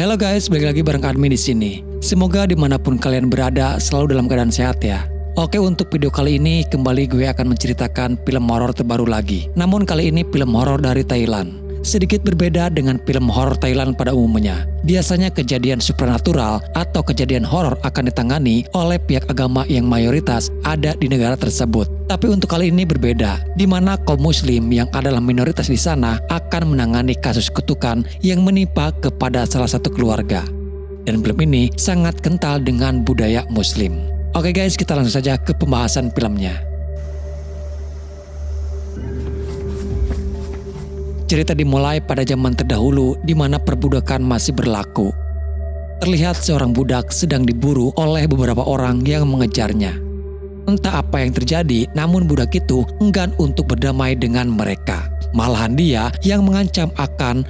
Halo guys, balik lagi bareng admin di sini. Semoga dimanapun kalian berada selalu dalam keadaan sehat ya. Oke, untuk video kali ini kembali gue akan menceritakan film horor terbaru lagi. Namun kali ini film horor dari Thailand. Sedikit berbeda dengan film horor Thailand pada umumnya. Biasanya kejadian supernatural atau kejadian horor akan ditangani oleh pihak agama yang mayoritas ada di negara tersebut. Tapi untuk kali ini berbeda, di mana kaum muslim yang adalah minoritas di sana akan menangani kasus kutukan yang menimpa kepada salah satu keluarga. Dan film ini sangat kental dengan budaya muslim. Oke guys, kita langsung saja ke pembahasan filmnya. Cerita dimulai pada zaman terdahulu di mana perbudakan masih berlaku. Terlihat seorang budak sedang diburu oleh beberapa orang yang mengejarnya. Entah apa yang terjadi, namun budak itu enggan untuk berdamai dengan mereka. Malahan dia yang mengancam akan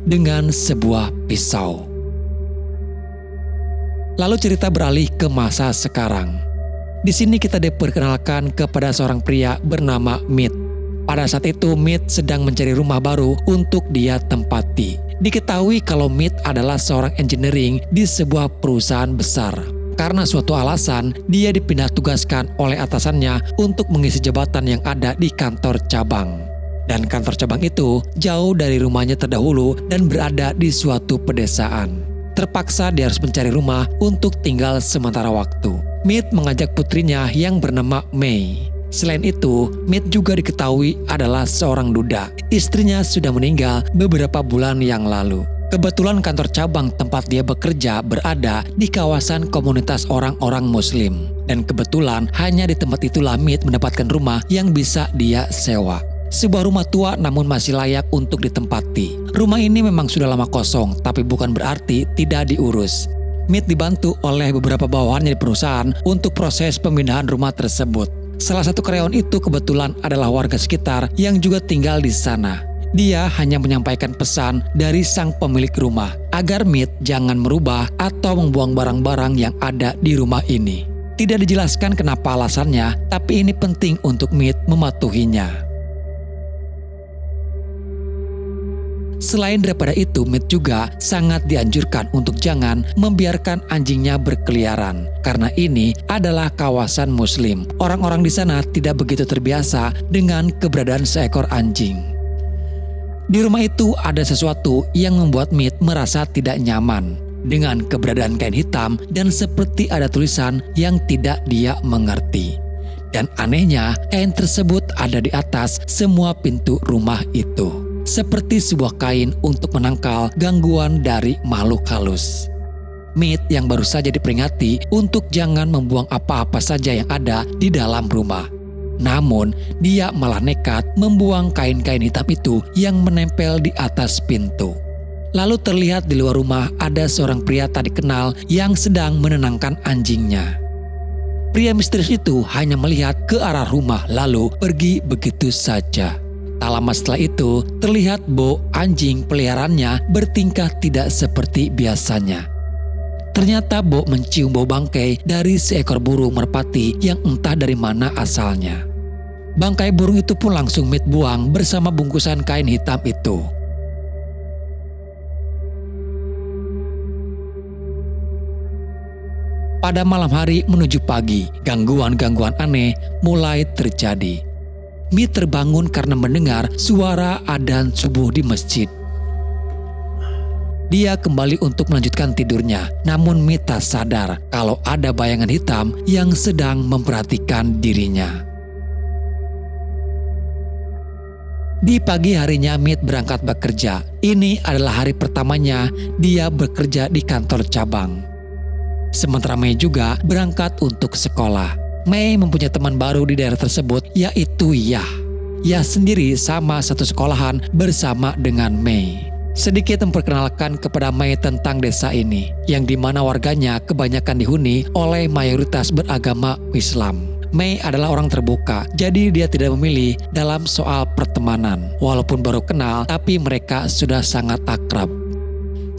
dengan sebuah pisau. Lalu cerita beralih ke masa sekarang. Di sini kita diperkenalkan kepada seorang pria bernama Mit. Pada saat itu Mit sedang mencari rumah baru untuk dia tempati. Diketahui kalau Mit adalah seorang engineering di sebuah perusahaan besar. Karena suatu alasan, dia dipindah tugaskan oleh atasannya untuk mengisi jabatan yang ada di kantor cabang. Dan kantor cabang itu jauh dari rumahnya terdahulu dan berada di suatu pedesaan. Terpaksa dia harus mencari rumah untuk tinggal sementara waktu. Mit mengajak putrinya yang bernama Mei. Selain itu, Mit juga diketahui adalah seorang duda. Istrinya sudah meninggal beberapa bulan yang lalu. Kebetulan kantor cabang tempat dia bekerja berada di kawasan komunitas orang-orang muslim. Dan kebetulan hanya di tempat itulah Mit mendapatkan rumah yang bisa dia sewa. Sebuah rumah tua namun masih layak untuk ditempati. Rumah ini memang sudah lama kosong, tapi bukan berarti tidak diurus. Mit dibantu oleh beberapa bawahannya di perusahaan untuk proses pemindahan rumah tersebut. Salah satu karyawan itu kebetulan adalah warga sekitar yang juga tinggal di sana. Dia hanya menyampaikan pesan dari sang pemilik rumah agar Mit jangan merubah atau membuang barang-barang yang ada di rumah ini. Tidak dijelaskan kenapa alasannya, tapi ini penting untuk Mit mematuhinya. Selain daripada itu, Mit juga sangat dianjurkan untuk jangan membiarkan anjingnya berkeliaran. Karena ini adalah kawasan muslim. Orang-orang di sana tidak begitu terbiasa dengan keberadaan seekor anjing. Di rumah itu ada sesuatu yang membuat Mit merasa tidak nyaman. Dengan keberadaan kain hitam dan seperti ada tulisan yang tidak dia mengerti. Dan anehnya, kain tersebut ada di atas semua pintu rumah itu. Seperti sebuah kain untuk menangkal gangguan dari makhluk halus. Mit yang baru saja diperingati untuk jangan membuang apa-apa saja yang ada di dalam rumah. Namun, dia malah nekat membuang kain-kain hitam itu yang menempel di atas pintu. Lalu terlihat di luar rumah ada seorang pria tak dikenal yang sedang menenangkan anjingnya. Pria misterius itu hanya melihat ke arah rumah lalu pergi begitu saja. Tak lama setelah itu, terlihat Bo, anjing peliharaannya, bertingkah tidak seperti biasanya. Ternyata Bo mencium bau bangkai dari seekor burung merpati yang entah dari mana asalnya. Bangkai burung itu pun langsung Mit buang bersama bungkusan kain hitam itu. Pada malam hari menuju pagi, gangguan-gangguan aneh mulai terjadi. Mit terbangun karena mendengar suara adzan subuh di masjid. Dia kembali untuk melanjutkan tidurnya, namun Mit tak sadar kalau ada bayangan hitam yang sedang memperhatikan dirinya. Di pagi harinya Mit berangkat bekerja. Ini adalah hari pertamanya dia bekerja di kantor cabang. Sementara Mei juga berangkat untuk sekolah. Mei mempunyai teman baru di daerah tersebut, yaitu Yah. Yah sendiri sama satu sekolahan bersama dengan Mei. Sedikit memperkenalkan kepada Mei tentang desa ini, yang dimana warganya kebanyakan dihuni oleh mayoritas beragama Islam. Mei adalah orang terbuka, jadi dia tidak memilih dalam soal pertemanan. Walaupun baru kenal, tapi mereka sudah sangat akrab.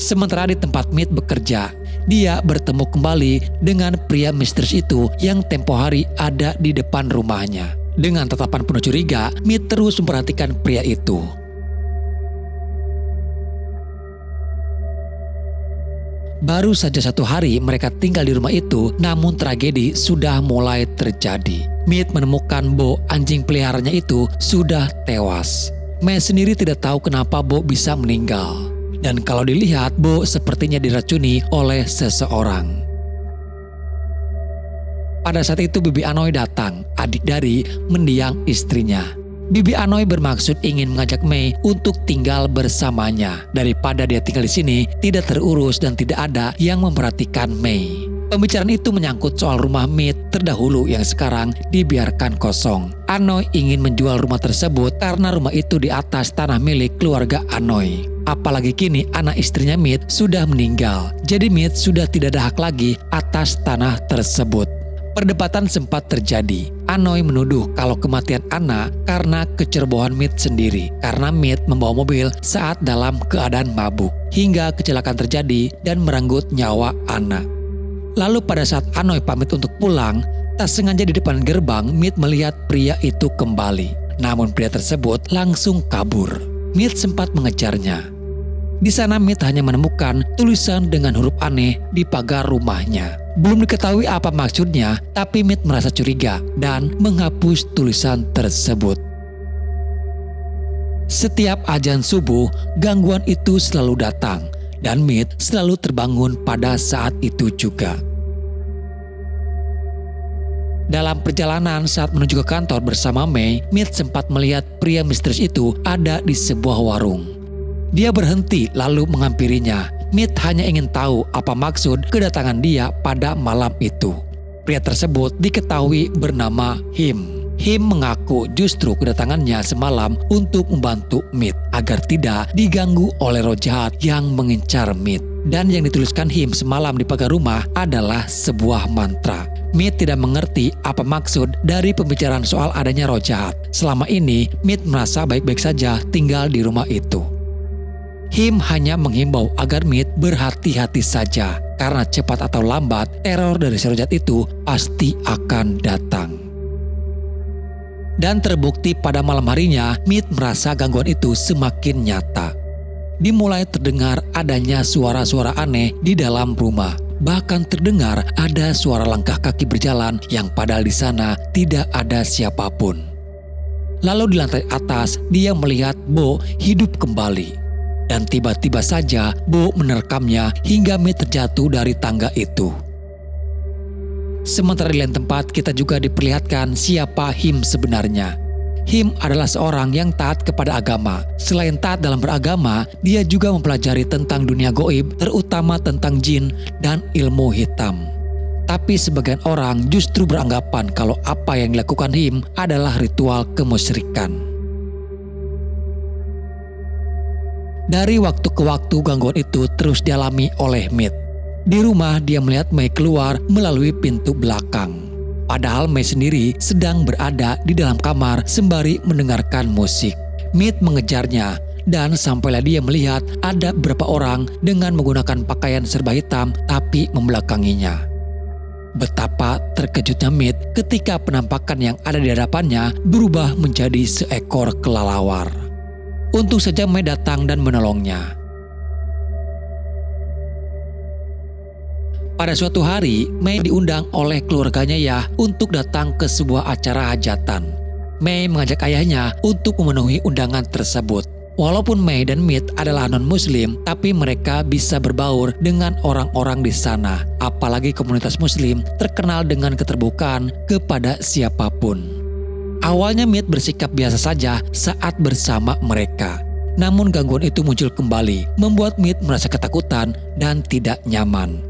Sementara di tempat Mit bekerja, dia bertemu kembali dengan pria misterius itu yang tempo hari ada di depan rumahnya. Dengan tatapan penuh curiga, Mit terus memperhatikan pria itu. Baru saja 1 hari mereka tinggal di rumah itu, namun tragedi sudah mulai terjadi. Mead menemukan Bo, anjing peliharanya itu, sudah tewas. May sendiri tidak tahu kenapa Bo bisa meninggal. Dan kalau dilihat, Bo sepertinya diracuni oleh seseorang. Pada saat itu Bibi Anoy datang, adik dari mendiang istrinya. Bibi Anoy bermaksud ingin mengajak May untuk tinggal bersamanya. Daripada dia tinggal di sini, tidak terurus dan tidak ada yang memperhatikan May. Pembicaraan itu menyangkut soal rumah Mead terdahulu yang sekarang dibiarkan kosong. Anoy ingin menjual rumah tersebut karena rumah itu di atas tanah milik keluarga Anoy. Apalagi kini anak istrinya Mead sudah meninggal. Jadi Mead sudah tidak ada hak lagi atas tanah tersebut. Perdebatan sempat terjadi. Anoy menuduh kalau kematian Anna karena kecerobohan Mead sendiri. Karena Mead membawa mobil saat dalam keadaan mabuk. Hingga kecelakaan terjadi dan merenggut nyawa Anna. Lalu pada saat Anoy pamit untuk pulang, tak sengaja di depan gerbang Mead melihat pria itu kembali. Namun pria tersebut langsung kabur. Mead sempat mengejarnya. Di sana Mead hanya menemukan tulisan dengan huruf aneh di pagar rumahnya. Belum diketahui apa maksudnya, tapi Mead merasa curiga dan menghapus tulisan tersebut. Setiap azan subuh, gangguan itu selalu datang dan Mead selalu terbangun pada saat itu juga. Dalam perjalanan saat menuju ke kantor bersama May, Mead sempat melihat pria misterius itu ada di sebuah warung. Dia berhenti lalu menghampirinya. Mead hanya ingin tahu apa maksud kedatangan dia pada malam itu. Pria tersebut diketahui bernama Him. Him mengaku justru kedatangannya semalam untuk membantu Mead agar tidak diganggu oleh roh jahat yang mengincar Mead. Dan yang dituliskan Him semalam di pagar rumah adalah sebuah mantra. Mead tidak mengerti apa maksud dari pembicaraan soal adanya roh jahat. Selama ini Mead merasa baik-baik saja tinggal di rumah itu. Him hanya menghimbau agar Mead berhati-hati saja, karena cepat atau lambat teror dari si roh jahat itu pasti akan datang. Dan terbukti pada malam harinya, Mead merasa gangguan itu semakin nyata. Dimulai terdengar adanya suara-suara aneh di dalam rumah. Bahkan terdengar ada suara langkah kaki berjalan yang padahal di sana tidak ada siapapun. Lalu di lantai atas dia melihat Bo hidup kembali. Dan tiba-tiba saja Bo menerkamnya hingga Mead terjatuh dari tangga itu. Sementara di lain tempat kita juga diperlihatkan siapa Him sebenarnya. Him adalah seorang yang taat kepada agama. Selain taat dalam beragama, dia juga mempelajari tentang dunia goib, terutama tentang jin dan ilmu hitam. Tapi sebagian orang justru beranggapan kalau apa yang dilakukan Him adalah ritual kemusyrikan. Dari waktu ke waktu gangguan itu terus dialami oleh Mead. Di rumah dia melihat May keluar melalui pintu belakang. Padahal May sendiri sedang berada di dalam kamar sembari mendengarkan musik. Mead mengejarnya dan sampailah dia melihat ada beberapa orang dengan menggunakan pakaian serba hitam tapi membelakanginya. Betapa terkejutnya Mead ketika penampakan yang ada di hadapannya berubah menjadi seekor kelelawar. Untung saja May datang dan menolongnya. Pada suatu hari, May diundang oleh keluarganya ya untuk datang ke sebuah acara hajatan. May mengajak ayahnya untuk memenuhi undangan tersebut. Walaupun May dan Mead adalah non-muslim, tapi mereka bisa berbaur dengan orang-orang di sana. Apalagi komunitas muslim terkenal dengan keterbukaan kepada siapapun. Awalnya Mead bersikap biasa saja saat bersama mereka. Namun gangguan itu muncul kembali, membuat Mead merasa ketakutan dan tidak nyaman.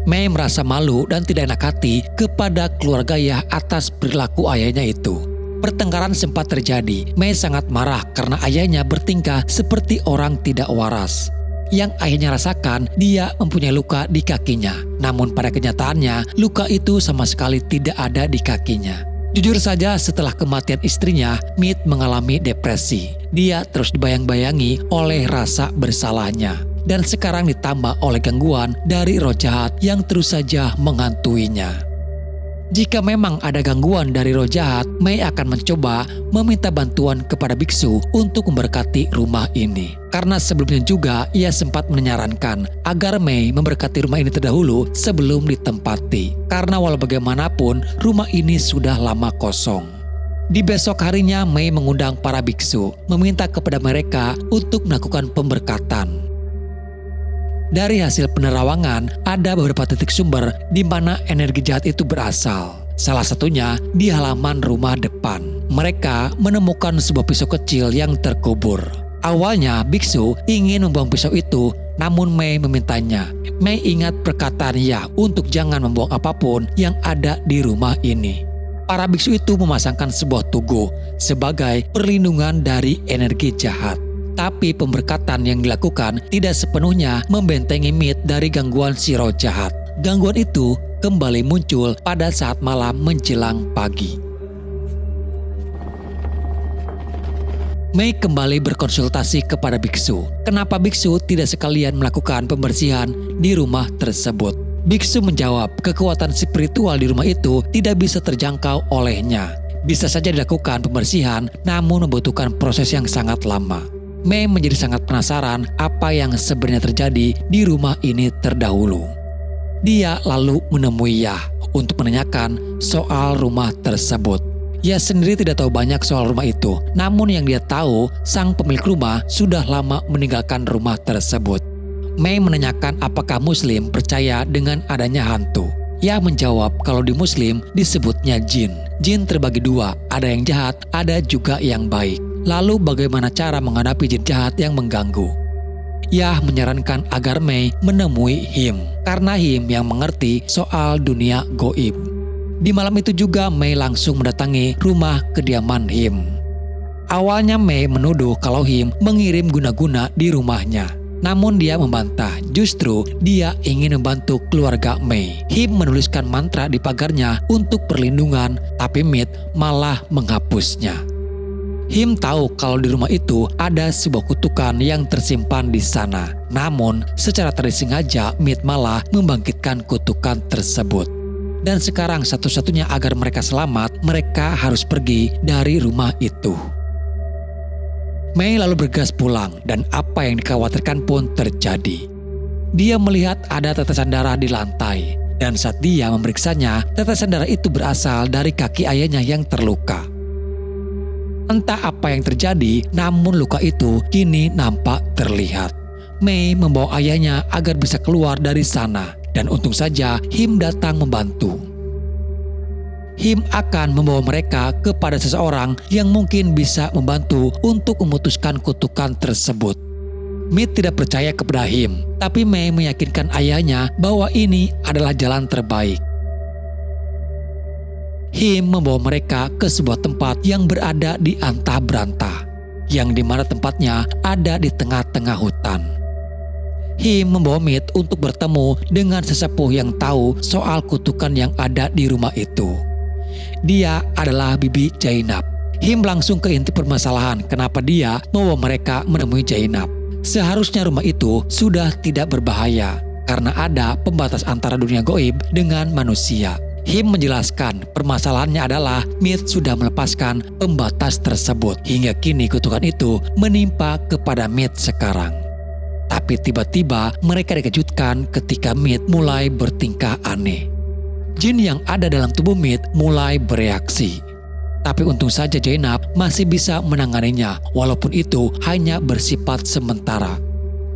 May merasa malu dan tidak enak hati kepada keluarga Yah atas perilaku ayahnya itu. Pertengkaran sempat terjadi. May sangat marah karena ayahnya bertingkah seperti orang tidak waras. Yang ayahnya rasakan, dia mempunyai luka di kakinya. Namun pada kenyataannya, luka itu sama sekali tidak ada di kakinya. Jujur saja setelah kematian istrinya, Mead mengalami depresi. Dia terus dibayang-bayangi oleh rasa bersalahnya. Dan sekarang ditambah oleh gangguan dari roh jahat yang terus saja menghantuinya. Jika memang ada gangguan dari roh jahat, Mei akan mencoba meminta bantuan kepada biksu untuk memberkati rumah ini. Karena sebelumnya juga ia sempat menyarankan agar Mei memberkati rumah ini terdahulu sebelum ditempati. Karena walau bagaimanapun, rumah ini sudah lama kosong. Di besok harinya, Mei mengundang para biksu, meminta kepada mereka untuk melakukan pemberkatan. Dari hasil penerawangan, ada beberapa titik sumber di mana energi jahat itu berasal. Salah satunya di halaman rumah depan. Mereka menemukan sebuah pisau kecil yang terkubur. Awalnya, biksu ingin membuang pisau itu, namun Mei memintanya. Mei ingat perkataan ia untuk jangan membuang apapun yang ada di rumah ini. Para biksu itu memasangkan sebuah tugu sebagai perlindungan dari energi jahat. Tapi pemberkatan yang dilakukan tidak sepenuhnya membentengi Mit dari gangguan si roh jahat. Gangguan itu kembali muncul pada saat malam menjelang pagi. Mei kembali berkonsultasi kepada biksu. Kenapa biksu tidak sekalian melakukan pembersihan di rumah tersebut? Biksu menjawab, kekuatan spiritual di rumah itu tidak bisa terjangkau olehnya. Bisa saja dilakukan pembersihan, namun membutuhkan proses yang sangat lama. Mei menjadi sangat penasaran apa yang sebenarnya terjadi di rumah ini terdahulu. Dia lalu menemui Yah untuk menanyakan soal rumah tersebut. Ia sendiri tidak tahu banyak soal rumah itu, namun yang dia tahu, sang pemilik rumah sudah lama meninggalkan rumah tersebut. Mei menanyakan apakah Muslim percaya dengan adanya hantu. Yah menjawab kalau di Muslim disebutnya jin. Jin terbagi dua, ada yang jahat, ada juga yang baik. Lalu bagaimana cara menghadapi jin jahat yang mengganggu? Yah menyarankan agar Mei menemui Him, karena Him yang mengerti soal dunia goib. Di malam itu juga Mei langsung mendatangi rumah kediaman Him. Awalnya Mei menuduh kalau Him mengirim guna-guna di rumahnya. Namun dia membantah, justru dia ingin membantu keluarga Mei. Him menuliskan mantra di pagarnya untuk perlindungan, tapi Mit malah menghapusnya. Him tahu kalau di rumah itu ada sebuah kutukan yang tersimpan di sana. Namun, secara tidak sengaja Mit malah membangkitkan kutukan tersebut. Dan sekarang satu-satunya agar mereka selamat, mereka harus pergi dari rumah itu. Mei lalu bergegas pulang dan apa yang dikhawatirkan pun terjadi. Dia melihat ada tetesan darah di lantai. Dan saat dia memeriksanya, tetesan darah itu berasal dari kaki ayahnya yang terluka. Entah apa yang terjadi, namun luka itu kini nampak terlihat. Mei membawa ayahnya agar bisa keluar dari sana, dan untung saja Him datang membantu. Him akan membawa mereka kepada seseorang yang mungkin bisa membantu untuk memutuskan kutukan tersebut. Mit tidak percaya kepada Him, tapi Mei meyakinkan ayahnya bahwa ini adalah jalan terbaik. Him membawa mereka ke sebuah tempat yang berada di antah berantah, yang dimana tempatnya ada di tengah-tengah hutan. Him membawa Mit untuk bertemu dengan sesepuh yang tahu soal kutukan yang ada di rumah itu. Dia adalah Bibi Jainab. Him langsung ke inti permasalahan kenapa dia membawa mereka menemui Jainab. Seharusnya rumah itu sudah tidak berbahaya karena ada pembatas antara dunia goib dengan manusia. Him menjelaskan permasalahannya adalah Mit sudah melepaskan pembatas tersebut. Hingga kini kutukan itu menimpa kepada Mit sekarang. Tapi tiba-tiba mereka dikejutkan ketika Mit mulai bertingkah aneh. Jin yang ada dalam tubuh Mit mulai bereaksi. Tapi untung saja Jainab masih bisa menanganinya, walaupun itu hanya bersifat sementara.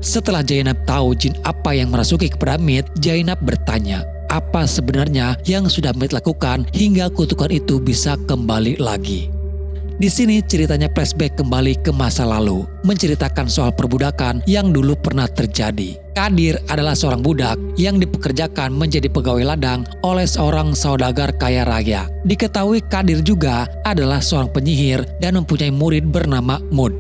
Setelah Jainab tahu jin apa yang merasuki kepada Mit, Jainab bertanya, apa sebenarnya yang sudah Mit lakukan hingga kutukan itu bisa kembali lagi. Di sini ceritanya flashback kembali ke masa lalu, menceritakan soal perbudakan yang dulu pernah terjadi. Kadir adalah seorang budak yang dipekerjakan menjadi pegawai ladang oleh seorang saudagar kaya raya. Diketahui Kadir juga adalah seorang penyihir dan mempunyai murid bernama Mud.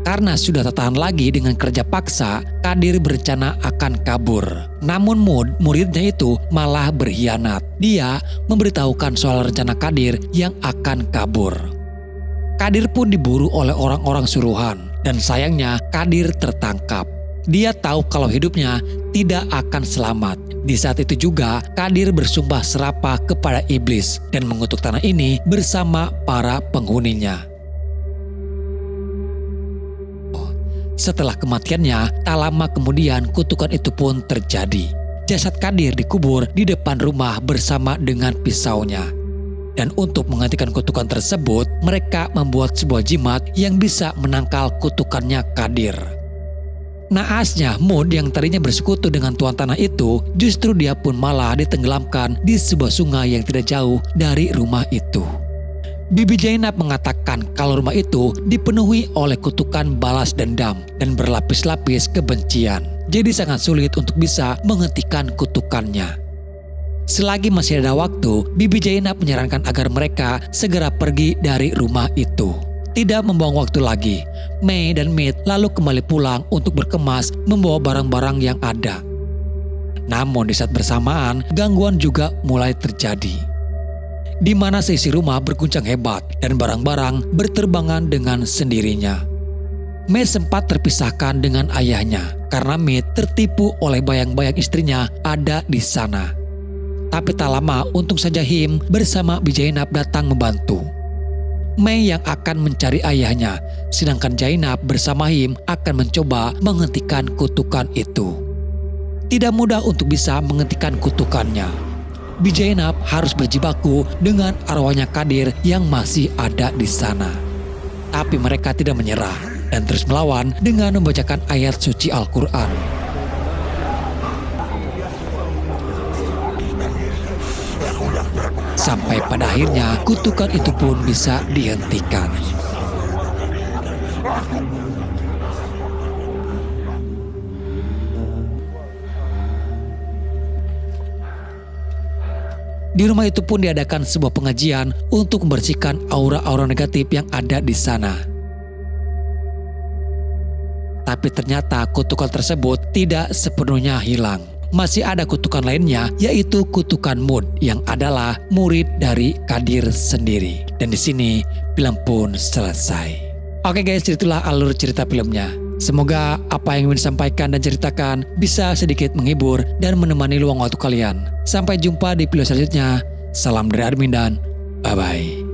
Karena sudah tak tahan lagi dengan kerja paksa, Kadir berencana akan kabur. Namun Mud, muridnya itu malah berkhianat. Dia memberitahukan soal rencana Kadir yang akan kabur. Kadir pun diburu oleh orang-orang suruhan dan sayangnya Kadir tertangkap. Dia tahu kalau hidupnya tidak akan selamat. Di saat itu juga Qadir bersumpah serapah kepada iblis dan mengutuk tanah ini bersama para penghuninya. Setelah kematiannya, tak lama kemudian kutukan itu pun terjadi. Jasad Qadir dikubur di depan rumah bersama dengan pisaunya. Dan untuk menggantikan kutukan tersebut, mereka membuat sebuah jimat yang bisa menangkal kutukannya Qadir. Naasnya, Mut yang tadinya bersekutu dengan tuan tanah itu, justru dia pun malah ditenggelamkan di sebuah sungai yang tidak jauh dari rumah itu. Bibi Zainab mengatakan kalau rumah itu dipenuhi oleh kutukan balas dendam dan berlapis-lapis kebencian. Jadi sangat sulit untuk bisa menghentikan kutukannya. Selagi masih ada waktu, Bibi Zainab menyarankan agar mereka segera pergi dari rumah itu. Tidak membuang waktu lagi, Mei dan Mit lalu kembali pulang untuk berkemas membawa barang-barang yang ada. Namun di saat bersamaan, gangguan juga mulai terjadi. Di mana seisi rumah berguncang hebat dan barang-barang berterbangan dengan sendirinya. Mei sempat terpisahkan dengan ayahnya karena Mit tertipu oleh bayang-bayang istrinya ada di sana. Tapi tak lama untung saja Him bersama Bibi Zainab datang membantu. Mei yang akan mencari ayahnya, sedangkan Zainab bersama Him akan mencoba menghentikan kutukan itu. Tidak mudah untuk bisa menghentikan kutukannya. Bibi Zainab harus berjibaku dengan arwahnya Qadir yang masih ada di sana. Tapi mereka tidak menyerah dan terus melawan dengan membacakan ayat suci Al-Quran. Sampai pada akhirnya kutukan itu pun bisa dihentikan. Di rumah itu pun diadakan sebuah pengajian untuk membersihkan aura-aura negatif yang ada di sana. Tapi ternyata kutukan tersebut tidak sepenuhnya hilang. Masih ada kutukan lainnya, yaitu kutukan Mut yang adalah murid dari Qadir sendiri. Dan di sini film pun selesai. Oke guys, itulah alur cerita filmnya. Semoga apa yang ingin disampaikan dan ceritakan bisa sedikit menghibur dan menemani luang waktu kalian. Sampai jumpa di video selanjutnya. Salam dari admin dan bye-bye.